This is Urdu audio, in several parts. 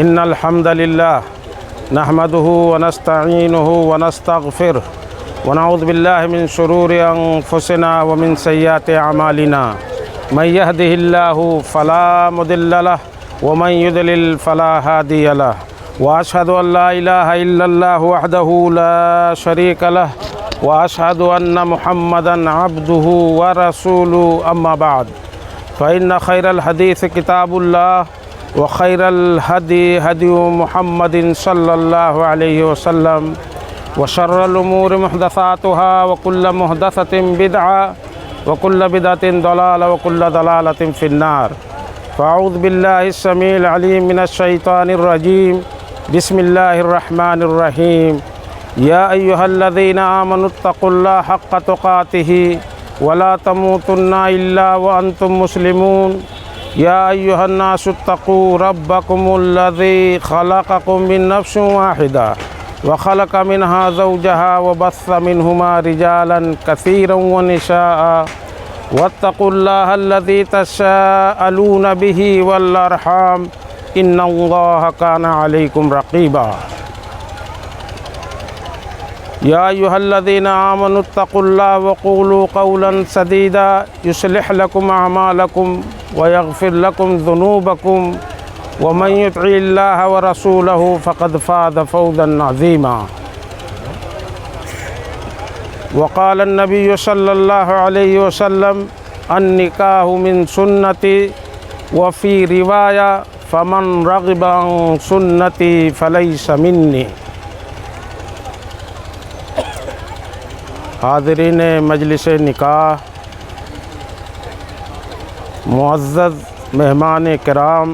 إن الحمد لله نحمده ونستعينه ونستغفره ونعوذ بالله من شرور أنفسنا ومن سيئات أعمالنا من يهده الله فلا مضل له ومن يضلل فلا هادي له وأشهد أن لا إله إلا الله وحده لا شريك له وأشهد أن محمدًا عبده ورسوله أما بعد فإن خير الحديث كتاب الله وخير الهدي هدي محمد صلى الله عليه وسلم وشر الأمور محدثاتها وكل محدثة بدعة وكل بدعة ضلالة وكل ضلالة في النار فأعوذ بالله السميع العليم من الشيطان الرجيم بسم الله الرحمن الرحيم يا أيها الذين آمنوا اتقوا الله حق تقاته ولا تموتن إلا وأنتم مسلمون يا أيها الناس اتقوا ربكم الذي خلقكم من نفس واحدة وخلق منها زوجها وبث منهما رجالا كثيرا ونساء واتقوا الله الذي تساءلون به والأرحام إن الله كان عليكم رقيبا يا أيها الذين آمنوا اتقوا الله وقولوا قولا سديدا يصلح لكم أعمالكم ويغفر لكم ذنوبكم ومن يطع الله ورسوله فقد فاز فوزا عظيما وقال النبي صلى الله عليه وسلم النكاح من سنتي وفي رواية فمن رغب عن سنتي فليس مني حاضرین مجلس نکاح، معزز مہمان کرام،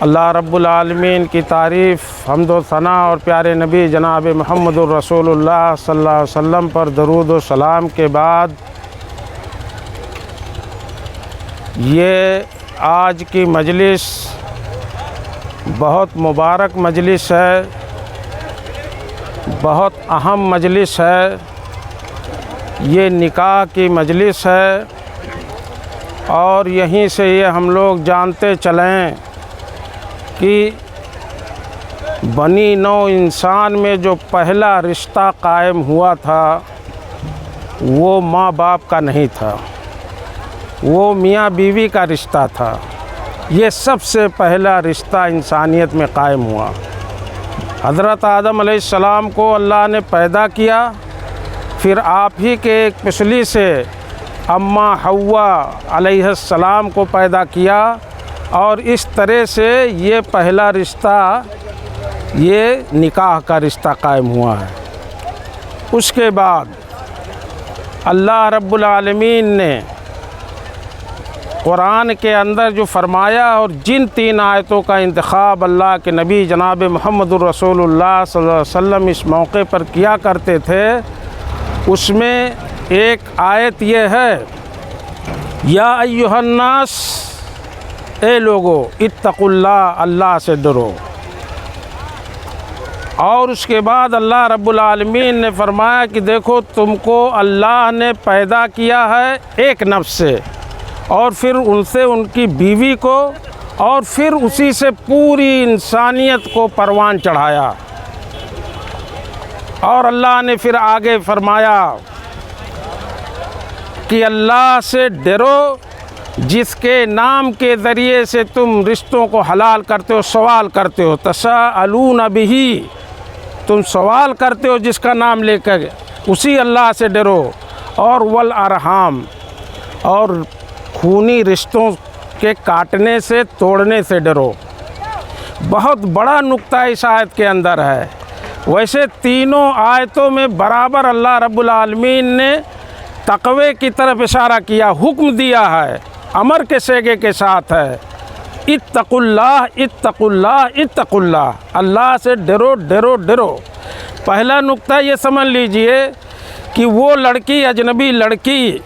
اللہ رب العالمین کی تعریف، حمد و ثنا اور پیارے نبی جناب محمد الرسول اللہ صلی اللہ علیہ وسلم پر درود و سلام کے بعد یہ آج کی مجلس بہت مبارک مجلس ہے، بہت اہم مجلس ہے، یہ نکاح کی مجلس ہے اور یہیں سے یہ ہم لوگ جانتے چلیں کہ بنی نوع انسان میں جو پہلا رشتہ قائم ہوا تھا وہ ماں باپ کا نہیں تھا، وہ میاں بیوی کا رشتہ تھا۔ یہ سب سے پہلا رشتہ انسانیت میں قائم ہوا۔ حضرت آدم علیہ السلام کو اللہ نے پیدا کیا، پھر آپ ہی کے ایک پسلی سے اماں حوا علیہ السلام کو پیدا کیا اور اس طرح سے یہ پہلا رشتہ، یہ نکاح کا رشتہ قائم ہوا ہے۔ اس کے بعد اللہ رب العالمین نے قرآن کے اندر جو فرمایا اور جن 3 آیتوں کا انتخاب اللہ کے نبی جناب محمد الرسول اللہ صلی اللہ علیہ وسلم اس موقع پر کیا کرتے تھے، اس میں ایک آیت یہ ہے، یا ایھا الناس، اے لوگو، اتقوا اللہ، اللہ سے ڈرو۔ اور اس کے بعد اللہ رب العالمین نے فرمایا کہ دیکھو تم کو اللہ نے پیدا کیا ہے ایک نفس سے، اور پھر ان سے ان کی بیوی کو، اور پھر اسی سے پوری انسانیت کو پروان چڑھایا۔ اور اللہ نے پھر آگے فرمایا کہ اللہ سے ڈرو جس کے نام کے ذریعے سے تم رشتوں کو حلال کرتے ہو، سوال کرتے ہو، تساءلون بہ، تم سوال کرتے ہو جس کا نام لے کر، اسی اللہ سے ڈرو۔ اور والارحام، اور خونی رشتوں کے کاٹنے سے، توڑنے سے ڈرو۔ بہت بڑا نقطہ اس آیت کے اندر ہے۔ ویسے تینوں آیتوں میں برابر اللہ رب العالمین نے تقوی کی طرف اشارہ کیا، حکم دیا ہے، امر کے صیغے کے ساتھ ہے، اتقوا اللہ، اتقوا اللہ، اتقوا اللہ، اللہ سے ڈرو، ڈرو، ڈرو۔ پہلا نقطہ یہ سمجھ لیجئے کہ وہ لڑکی، اجنبی لڑکی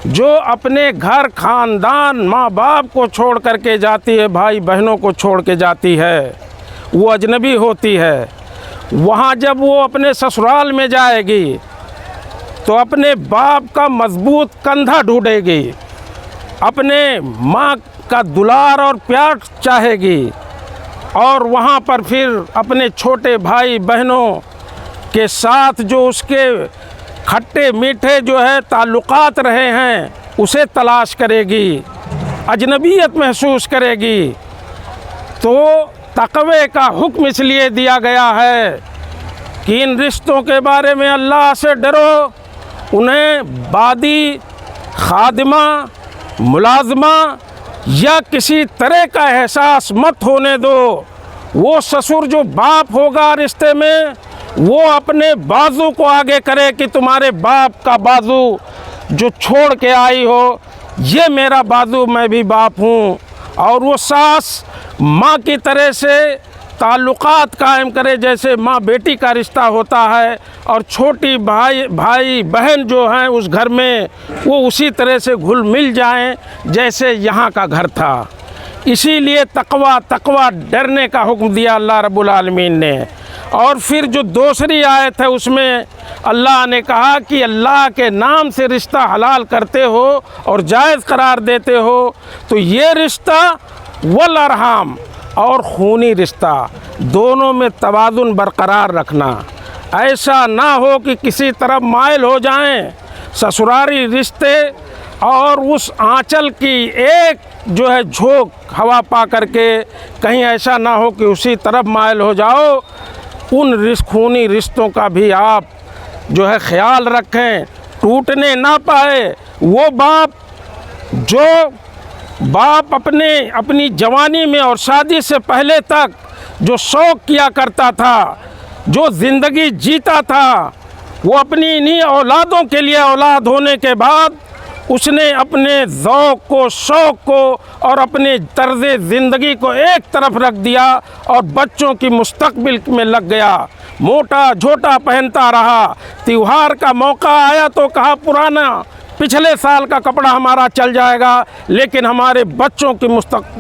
جو اپنے گھر، خاندان، ماں باپ کو چھوڑ کر کے جاتی ہے، بھائی بہنوں کو چھوڑ کے جاتی ہے، وہ اجنبی ہوتی ہے۔ وہاں جب وہ اپنے سسرال میں جائے گی تو اپنے باپ کا مضبوط کندھا ڈھونڈے گی، اپنے ماں کا دلار اور پیار چاہے گی، اور وہاں پر پھر اپنے چھوٹے بھائی بہنوں کے ساتھ جو اس کے کھٹے میٹھے جو ہے تعلقات رہے ہیں اسے تلاش کرے گی، اجنبیت محسوس کرے گی۔ تو تقوی کا حکم اس لیے دیا گیا ہے کہ ان رشتوں کے بارے میں اللہ سے ڈرو، انہیں بادی، خادمہ، ملازمہ یا کسی طرح کا احساس مت ہونے دو۔ وہ سسر جو باپ ہوگا رشتے میں، وہ اپنے بازو کو آگے کرے کہ تمہارے باپ کا بازو جو چھوڑ کے آئی ہو یہ میرا بازو، میں بھی باپ ہوں۔ اور وہ ساس ماں کی طرح سے تعلقات قائم کرے جیسے ماں بیٹی کا رشتہ ہوتا ہے، اور چھوٹی بھائی بہن جو ہیں اس گھر میں وہ اسی طرح سے گھل مل جائیں جیسے یہاں کا گھر تھا۔ اسی لیے تقوی ڈرنے کا حکم دیا اللہ رب العالمین نے۔ اور پھر جو دوسری آیت ہے اس میں اللہ نے کہا کہ اللہ کے نام سے رشتہ حلال کرتے ہو اور جائز قرار دیتے ہو تو یہ رشتہ والارحام اور خونی رشتہ دونوں میں توازن برقرار رکھنا، ایسا نہ ہو کہ کسی طرف مائل ہو جائیں۔ سسرالی رشتے اور اس آنچل کی ایک جو ہے جھونک ہوا پا کر کے کہیں ایسا نہ ہو کہ اسی طرف مائل ہو جاؤ۔ ان خونی رشتوں کا بھی آپ جو ہے خیال رکھیں، ٹوٹنے نہ پائے۔ وہ جو باپ اپنی جوانی میں اور شادی سے پہلے تک جو شوق کیا کرتا تھا، جو زندگی جیتا تھا، وہ اپنی انہی اولادوں کے لیے اولاد ہونے کے بعد اس نے اپنے ذوق کو، شوق کو اور اپنے طرز زندگی کو ایک طرف رکھ دیا اور بچوں کی مستقبل میں لگ گیا۔ موٹا جھوٹا پہنتا رہا، تیوہار کا موقع آیا تو کہا پرانا پچھلے سال کا کپڑا ہمارا چل جائے گا لیکن ہمارے بچوں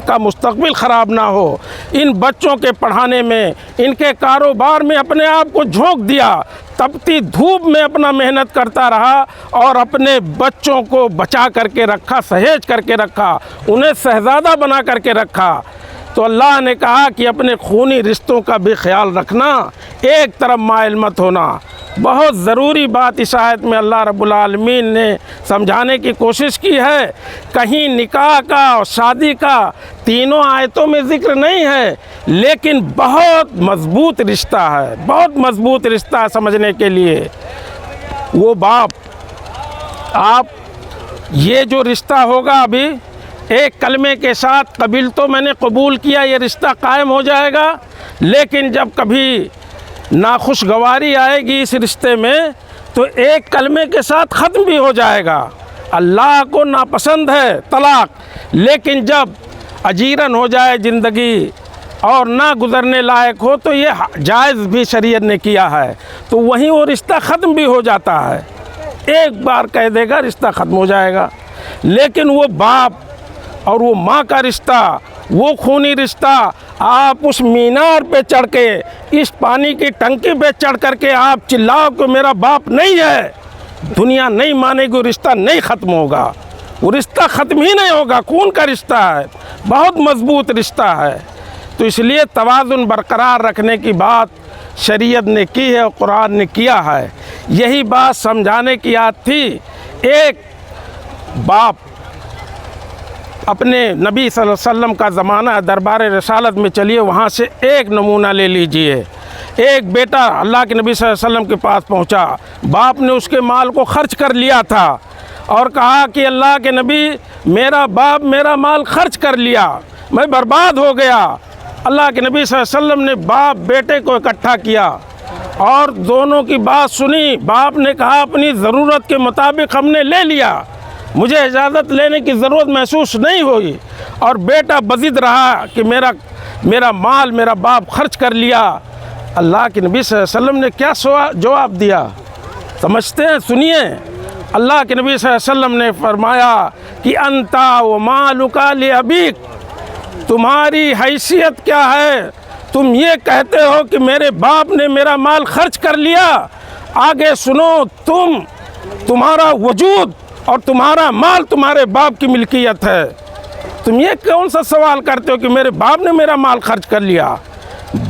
کا مستقبل خراب نہ ہو۔ ان بچوں کے پڑھانے میں، ان کے کاروبار میں اپنے آپ کو جھونک دیا، تپتی دھوپ میں اپنا محنت کرتا رہا اور اپنے بچوں کو بچا کر کے رکھا، سہیج کر کے رکھا، انہیں شہزادہ بنا کر کے رکھا۔ تو اللہ نے کہا کہ اپنے خونی رشتوں کا بھی خیال رکھنا، ایک طرف مائل مت ہونا۔ بہت ضروری بات اس آیت میں اللہ رب العالمین نے سمجھانے کی کوشش کی ہے۔ کہیں نکاح کا اور شادی کا تینوں آیتوں میں ذکر نہیں ہے، لیکن بہت مضبوط رشتہ ہے، بہت مضبوط رشتہ ہے سمجھنے کے لیے۔ وہ باپ، آپ یہ جو رشتہ ہوگا ابھی ایک کلمے کے ساتھ قبل تو میں نے قبول کیا، یہ رشتہ قائم ہو جائے گا، لیکن جب کبھی ناخوشگواری آئے گی اس رشتے میں تو ایک کلمے کے ساتھ ختم بھی ہو جائے گا۔ اللہ کو ناپسند ہے طلاق، لیکن جب اجیرن ہو جائے زندگی اور نہ گزرنے لائق ہو تو یہ جائز بھی شریعت نے کیا ہے، تو وہیں وہ رشتہ ختم بھی ہو جاتا ہے۔ ایک بار کہہ دے گا رشتہ ختم ہو جائے گا، لیکن وہ باپ اور وہ ماں کا رشتہ، وہ خونی رشتہ، آپ اس مینار پہ چڑھ کے، اس پانی کی ٹنکی پہ چڑھ کر کے آپ چلاؤ کہ میرا باپ نہیں ہے، دنیا نہیں مانے گی، رشتہ نہیں ختم ہوگا، وہ رشتہ ختم ہی نہیں ہوگا۔ خون کا رشتہ ہے، بہت مضبوط رشتہ ہے۔ تو اس لیے توازن برقرار رکھنے کی بات شریعت نے کی ہے اور قرآن نے کیا ہے۔ یہی بات سمجھانے کی یاد تھی۔ ایک باپ اپنے نبی صلی اللہ علیہ وسلم کا زمانہ دربار رسالت میں چلیے، وہاں سے ایک نمونہ لے لیجئے۔ ایک بیٹا اللہ کے نبی صلی اللہ علیہ وسلم کے پاس پہنچا، باپ نے اس کے مال کو خرچ کر لیا تھا اور کہا کہ اللہ کے نبی، میرا باپ میرا مال خرچ کر لیا، میں برباد ہو گیا۔ اللہ کے نبی صلی اللہ علیہ وسلم نے باپ بیٹے کو اکٹھا کیا اور دونوں کی بات سنی۔ باپ نے کہا اپنی ضرورت کے مطابق ہم نے لے لیا، مجھے اجازت لینے کی ضرورت محسوس نہیں ہوئی، اور بیٹا بضد رہا کہ میرا مال میرا باپ خرچ کر لیا۔ اللہ کے نبی صلی اللہ علیہ وسلم نے کیا جواب دیا سمجھتے ہیں؟ سنیے۔ اللہ کے نبی صلی اللہ علیہ وسلم نے فرمایا کہ انتا و مالک لابیک، تمہاری حیثیت کیا ہے؟ تم یہ کہتے ہو کہ میرے باپ نے میرا مال خرچ کر لیا۔ آگے سنو، تمہارا وجود اور تمہارا مال تمہارے باپ کی ملکیت ہے، تم یہ کون سا سوال کرتے ہو کہ میرے باپ نے میرا مال خرچ کر لیا؟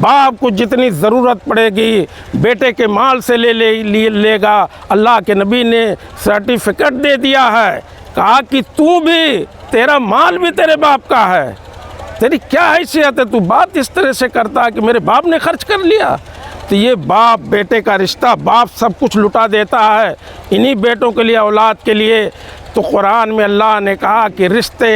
باپ کو جتنی ضرورت پڑے گی بیٹے کے مال سے لے گا۔ اللہ کے نبی نے سرٹیفکیٹ دے دیا ہے، کہا کہ تو بھی، تیرا مال بھی تیرے باپ کا ہے، تیری کیا حیثیت ہے تو بات اس طرح سے کرتا ہے کہ میرے باپ نے خرچ کر لیا؟ تو یہ باپ بیٹے کا رشتہ، باپ سب کچھ لٹا دیتا ہے انہی بیٹوں کے لیے، اولاد کے لیے۔ تو قرآن میں اللہ نے کہا کہ رشتے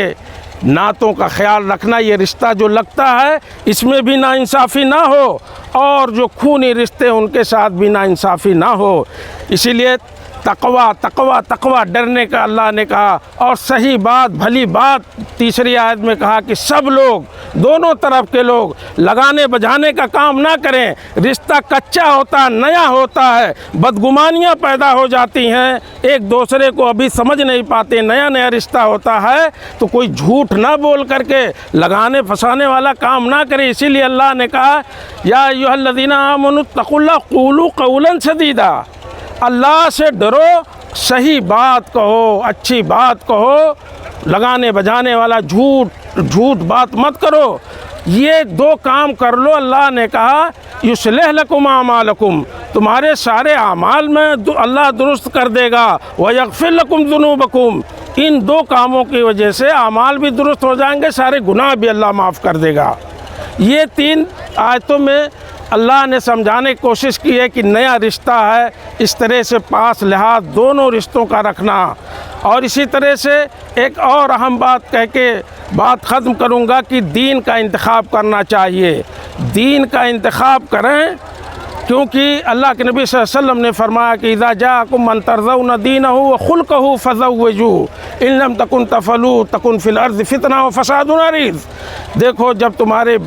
نعتوں کا خیال رکھنا، یہ رشتہ جو لگتا ہے اس میں بھی ناانصافی نہ ہو، اور جو خونی رشتے ان کے ساتھ بھی ناانصافی نہ ہو۔ اسی لیے تقوی ڈرنے کا اللہ نے کہا، اور صحیح بات، بھلی بات تیسری آیت میں کہا کہ سب لوگ، دونوں طرف کے لوگ لگانے بجانے کا کام نہ کریں۔ رشتہ کچا ہوتا ہے، نیا ہوتا ہے، بدگمانیاں پیدا ہو جاتی ہیں، ایک دوسرے کو ابھی سمجھ نہیں پاتے، نیا نیا رشتہ ہوتا ہے تو کوئی جھوٹ نہ بول کر کے لگانے پھنسانے والا کام نہ کرے۔ اسی لیے اللہ نے کہا یا ایھا الذین آمنوا اتقوا اللہ قولوا قولا سدیدا، اللہ سے ڈرو، صحیح بات کہو، اچھی بات کہو، لگانے بجانے والا جھوٹ بات مت کرو۔ یہ دو کام کر لو، اللہ نے کہا یصلح لکم اعمالکم، تمہارے سارے اعمال میں اللہ درست کر دے گا، ویغفر لکم ذنوبکم، ان دو کاموں کی وجہ سے اعمال بھی درست ہو جائیں گے، سارے گناہ بھی اللہ معاف کر دے گا۔ یہ تین آیتوں میں اللہ نے سمجھانے کی کوشش کی ہے کہ نیا رشتہ ہے، اس طرح سے پاس لحاظ دونوں رشتوں کا رکھنا۔ اور اسی طرح سے ایک اور اہم بات کہہ کے بات ختم کروں گا کہ دین کا انتخاب کرنا چاہیے، دین کا انتخاب کریں، کیونکہ اللہ کے نبی صلی اللہ علیہ وسلم نے فرمایا کہ اذا جاءکم من ترضون دینہ وخلقہ فزوجوہ ان لم تکن تفعلوا تکن فی الارض فتنہ وفساد عریض۔ دیکھو، جب تمہارے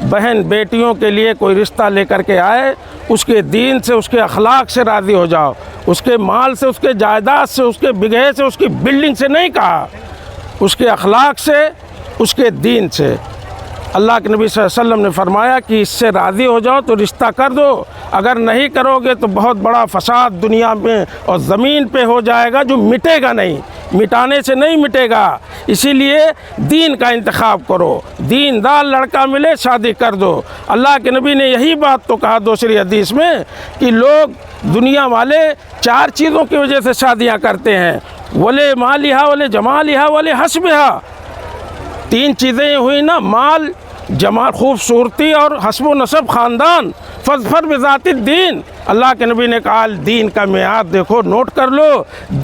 بہن بیٹیوں کے لیے کوئی رشتہ لے کر کے آئے، اس کے دین سے، اس کے اخلاق سے راضی ہو جاؤ، اس کے مال سے، اس کے جائیداد سے، اس کے بگہے سے، اس کی بلڈنگ سے نہیں کہا، اس کے اخلاق سے، اس کے دین سے۔ اللہ کے نبی صلی اللہ علیہ وسلم نے فرمایا کہ اس سے راضی ہو جاؤ تو رشتہ کر دو، اگر نہیں کرو گے تو بہت بڑا فساد دنیا میں اور زمین پہ ہو جائے گا جو مٹے گا نہیں، مٹانے سے نہیں مٹے گا۔ اسی لیے دین کا انتخاب کرو، دیندار لڑکا ملے شادی کر دو۔ اللہ کے نبی نے یہی بات تو کہا دوسری حدیث میں کہ لوگ، دنیا والے، چار چیزوں کی وجہ سے شادیاں کرتے ہیں، ولے مالہا، ولے جمالہا، ولے حسبہا۔ تین چیزیں ہوئی نا، مال، جمال، خوبصورتی، اور حسب و نسب، خاندان۔ فاظفر بذات الدین، اللہ کے نبی نے کہا دین کا معیار دیکھو، نوٹ کر لو،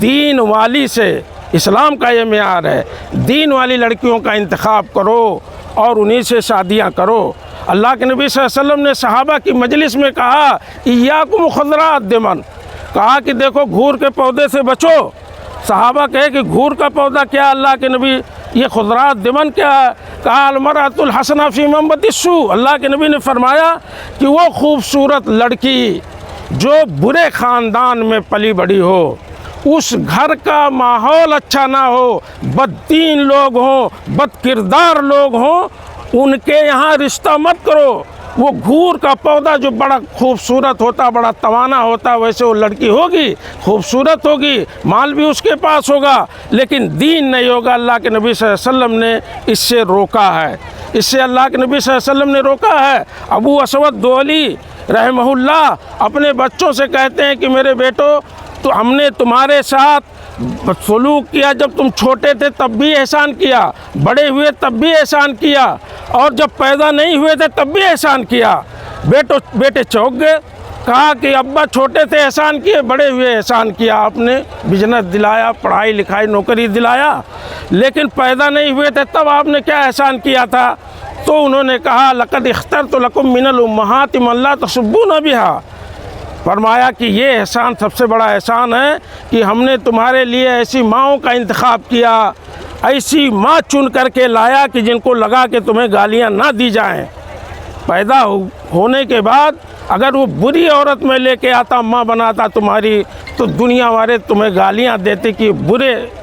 دین والی سے، اسلام کا یہ معیار ہے، دین والی لڑکیوں کا انتخاب کرو اور انہی سے شادیاں کرو۔ اللہ کے نبی صلی اللہ علیہ وسلم نے صحابہ کی مجلس میں کہا ایاکم خضراء الدمن، کہا کہ دیکھو گھور کے پودے سے بچو۔ صحابہ کہے کہ گھور کا پودا کیا اللہ کے نبی، یہ خضراء دمن کیا ہے؟ کہا المرأۃ الحسنہ فی منبت السوء، اللہ کے نبی نے فرمایا کہ وہ خوبصورت لڑکی جو برے خاندان میں پلی بڑی ہو، اس گھر کا ماحول اچھا نہ ہو، بددین لوگ ہوں، بد کردار لوگ ہوں، ان کے یہاں رشتہ مت کرو۔ وہ گھور کا پودا جو بڑا خوبصورت ہوتا، بڑا توانا ہوتا، ویسے وہ لڑکی ہوگی، خوبصورت ہوگی، مال بھی اس کے پاس ہوگا، لیکن دین نہیں ہوگا۔ اللہ کے نبی صلی اللہ علیہ وسلم نے اس سے روکا ہے، اس سے اللہ کے نبی صلی اللہ علیہ وسلم نے روکا ہے۔ ابو اسود دولی رحمہ اللہ اپنے بچوں سے کہتے ہیں کہ میرے بیٹو، تو ہم نے تمہارے ساتھ سلوک کیا، جب تم چھوٹے تھے تب بھی احسان کیا، بڑے ہوئے تب بھی احسان کیا، اور جب پیدا نہیں ہوئے تھے تب بھی احسان کیا۔ بیٹے چونک گئے، کہا کہ ابا چھوٹے تھے احسان کیے، بڑے ہوئے احسان کیا، آپ نے بزنس دلایا، پڑھائی لکھائی، نوکری دلایا، لیکن پیدا نہیں ہوئے تھے تب آپ نے کیا احسان کیا تھا؟ تو انہوں نے کہا لقد اخترت لکم من الامہات من لا تسبون بہا، فرمایا کہ یہ احسان سب سے بڑا احسان ہے کہ ہم نے تمہارے لیے ایسی ماؤں کا انتخاب کیا، ایسی ماں چن کر کے لایا کہ جن کو لگا کہ تمہیں گالیاں نہ دی جائیں۔ پیدا ہونے کے بعد اگر وہ بری عورت میں لے کے آتا، ماں بناتا تمہاری، تو دنیا والے تمہیں گالیاں دیتے کہ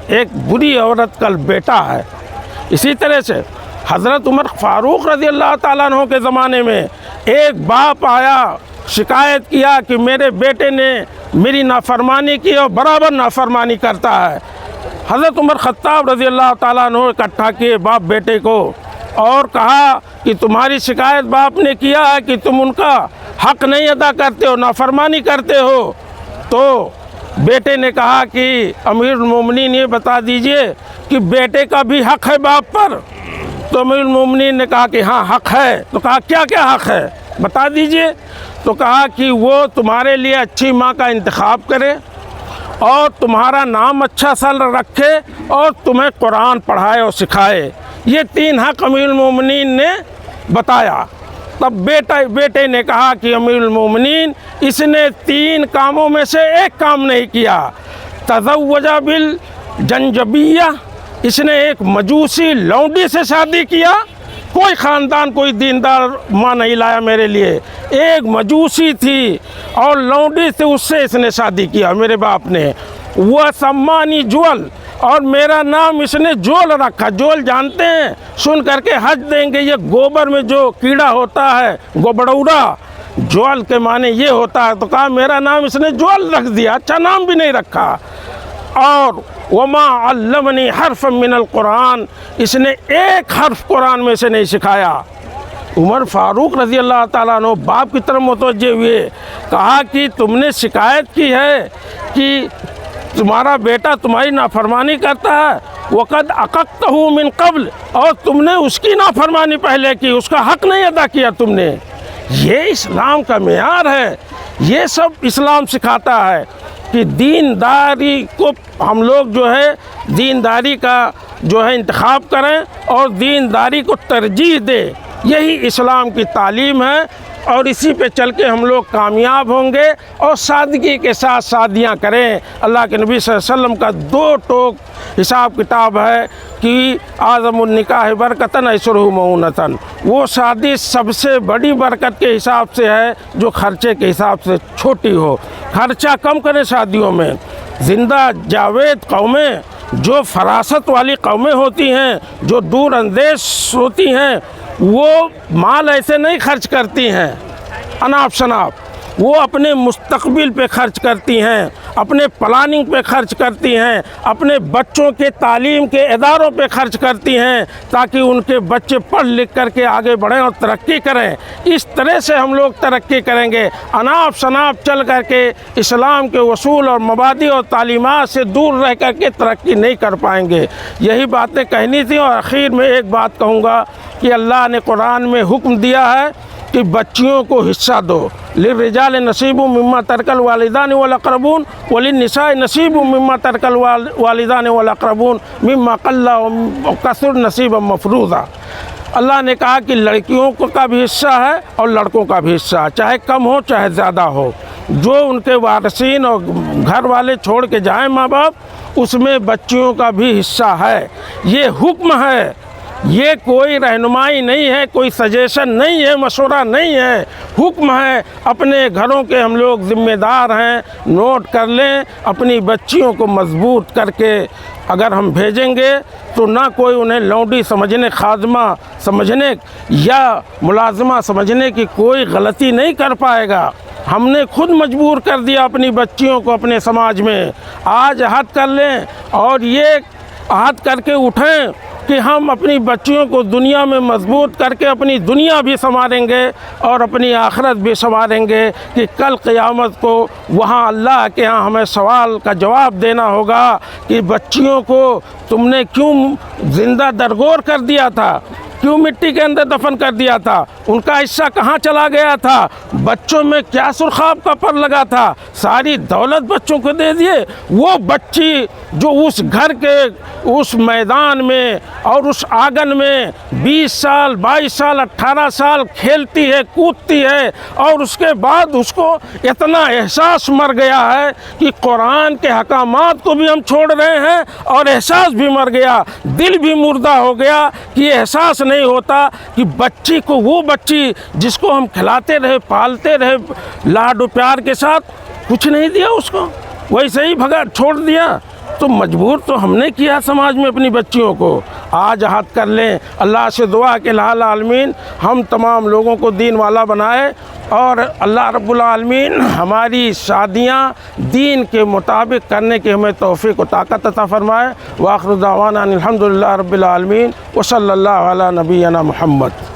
ایک بری عورت کا بیٹا ہے۔ اسی طرح سے حضرت عمر فاروق رضی اللہ تعالیٰ عنہ کے زمانے میں ایک باپ آیا، شکایت کیا کہ میرے بیٹے نے میری نافرمانی کی اور برابر نافرمانی کرتا ہے۔ حضرت عمر خطاب رضی اللہ تعالیٰ عنہ اکٹھا کیے باپ بیٹے کو اور کہا کہ تمہاری شکایت باپ نے کیا ہے کہ تم ان کا حق نہیں ادا کرتے ہو، نافرمانی کرتے ہو۔ تو بیٹے نے کہا کہ امیر المومنین یہ بتا دیجئے کہ بیٹے کا بھی حق ہے باپ پر۔ تو امیر المومنین نے کہا کہ ہاں حق ہے۔ تو کہا کیا کیا حق ہے بتا دیجئے۔ تو کہا کہ وہ تمہارے لیے اچھی ماں کا انتخاب کرے اور تمہارا نام اچھا سا رکھے اور تمہیں قرآن پڑھائے اور سکھائے۔ یہ 3 حق امیر المومنین نے بتایا۔ تب بیٹے نے کہا کہ امیر المومنین اس نے 3 کاموں میں سے ایک کام نہیں کیا۔ تزوج بالجنجبیہ، اس نے ایک مجوسی لونڈی سے شادی کیا۔ کوئی خاندان کوئی دیندار ماں نہیں لایا میرے لیے، ایک مجوسی تھی اور لونڈی سے اس سے اس نے شادی کیا میرے باپ نے۔ وہ سمانی جول، اور میرا نام اس نے جول رکھا۔ جول جانتے ہیں؟ سن کر کے حج دیں گے، یہ گوبر میں جو کیڑا ہوتا ہے گوبڑورا، جول کے معنی یہ ہوتا ہے۔ تو کہا میرا نام اس نے جول رکھ دیا، اچھا نام بھی نہیں رکھا۔ اور وما علمنی حرف من القرآن، اس نے ایک حرف قرآن میں سے نہیں سکھایا۔ عمر فاروق رضی اللہ تعالیٰ عنہ باپ کی طرف متوجہ ہوئے، کہا کہ تم نے شکایت کی ہے کہ تمہارا بیٹا تمہاری نافرمانی کرتا ہے، وقد عققتہ من قبل، اور تم نے اس کی نافرمانی پہلے کی، اس کا حق نہیں ادا کیا تم نے۔ یہ اسلام کا معیار ہے، یہ سب اسلام سکھاتا ہے کہ دینداری کو ہم لوگ جو ہے دینداری کا جو ہے انتخاب کریں اور دینداری کو ترجیح دیں۔ یہی اسلام کی تعلیم ہے اور اسی پہ چل کے ہم لوگ کامیاب ہوں گے اور سادگی کے ساتھ شادیاں کریں۔ اللہ کے نبی صلی اللہ علیہ وسلم کا 2 ٹوک حساب کتاب ہے کہ اعظم النکاح برکتاً ایسرہ مؤونتاً، وہ شادی سب سے بڑی برکت کے حساب سے ہے جو خرچے کے حساب سے چھوٹی ہو۔ خرچہ کم کریں شادیوں میں۔ زندہ جاوید قومیں، جو فراست والی قومیں ہوتی ہیں، جو دور اندیش ہوتی ہیں، وہ مال ایسے نہیں خرچ کرتی ہیں اناپ شناپ، وہ اپنے مستقبل پہ خرچ کرتی ہیں، اپنے پلاننگ پہ خرچ کرتی ہیں، اپنے بچوں کے تعلیم کے اداروں پہ خرچ کرتی ہیں تاکہ ان کے بچے پڑھ لکھ کر کے آگے بڑھیں اور ترقی کریں۔ اس طرح سے ہم لوگ ترقی کریں گے۔ اناپ شناپ چل کر کے اسلام کے اصول اور مبادی اور تعلیمات سے دور رہ کر کے ترقی نہیں کر پائیں گے۔ یہی باتیں کہنی تھیں، اور آخر میں ایک بات کہوں گا کہ اللہ نے قرآن میں حکم دیا ہے کہ بچیوں کو حصہ دو۔ للرجال نصیب مما ترک الوالدان والاقربون وللنساء نصیب مما ترک الوالدان والاقربون مما قل وکثر نصیبا مفروضا۔ اللہ نے کہا کہ لڑکیوں کا بھی حصہ ہے اور لڑکوں کا بھی حصہ ہے، چاہے کم ہو چاہے زیادہ ہو۔ جو ان کے وارثین اور گھر والے چھوڑ کے جائیں ماں باپ، اس میں بچیوں کا بھی حصہ ہے۔ یہ حکم ہے، یہ کوئی رہنمائی نہیں ہے، کوئی سجیشن نہیں ہے، مشورہ نہیں ہے، حکم ہے۔ اپنے گھروں کے ہم لوگ ذمہ دار ہیں، نوٹ کر لیں۔ اپنی بچیوں کو مضبوط کر کے اگر ہم بھیجیں گے تو نہ کوئی انہیں لونڈی سمجھنے، خادمہ سمجھنے یا ملازمہ سمجھنے کی کوئی غلطی نہیں کر پائے گا۔ ہم نے خود مجبور کر دیا اپنی بچیوں کو اپنے سماج میں۔ آج عہد کر لیں اور یہ عہد کر کے اٹھیں کہ ہم اپنی بچیوں کو دنیا میں مضبوط کر کے اپنی دنیا بھی سنواریں گے اور اپنی آخرت بھی سنواریں گے کہ کل قیامت کو وہاں اللہ کے ہاں ہمیں سوال کا جواب دینا ہوگا کہ بچیوں کو تم نے کیوں زندہ درگور کر دیا تھا، کیوں مٹی کے اندر دفن کر دیا تھا، ان کا حصہ کہاں چلا گیا تھا، بچوں میں کیا سرخاب کا پر لگا تھا، ساری دولت بچوں کو دے دیے۔ وہ بچی جو اس گھر کے اس میدان میں اور اس آنگن میں 20 سال 22 سال 18 سال کھیلتی ہے، کودتی ہے، اور اس کے بعد اس کو اتنا احساس مر گیا ہے کہ قرآن کے حکامات کو بھی ہم چھوڑ رہے ہیں اور احساس بھی مر گیا، دل بھی مردہ ہو گیا کہ یہ احساس نہیں ہوتا کہ بچی کو، وہ بچی جس کو ہم کھلاتے رہے پالتے رہے لاڈ و پیار کے ساتھ، کچھ نہیں دیا اس کو، ویسے ہی بھگا چھوڑ دیا۔ تو مجبور تو ہم نے کیا سماج میں اپنی بچیوں کو۔ آج عہد کر لیں، اللہ سے دعا کہ الہ العالمین ہم تمام لوگوں کو دین والا بنائے اور اللہ رب العالمین ہماری شادیاں دین کے مطابق کرنے کی ہمیں توفیق و طاقت عطا فرمائے۔ وآخر دعوانا ان الحمدللہ رب العالمین وصلی اللہ علی نبینا محمد۔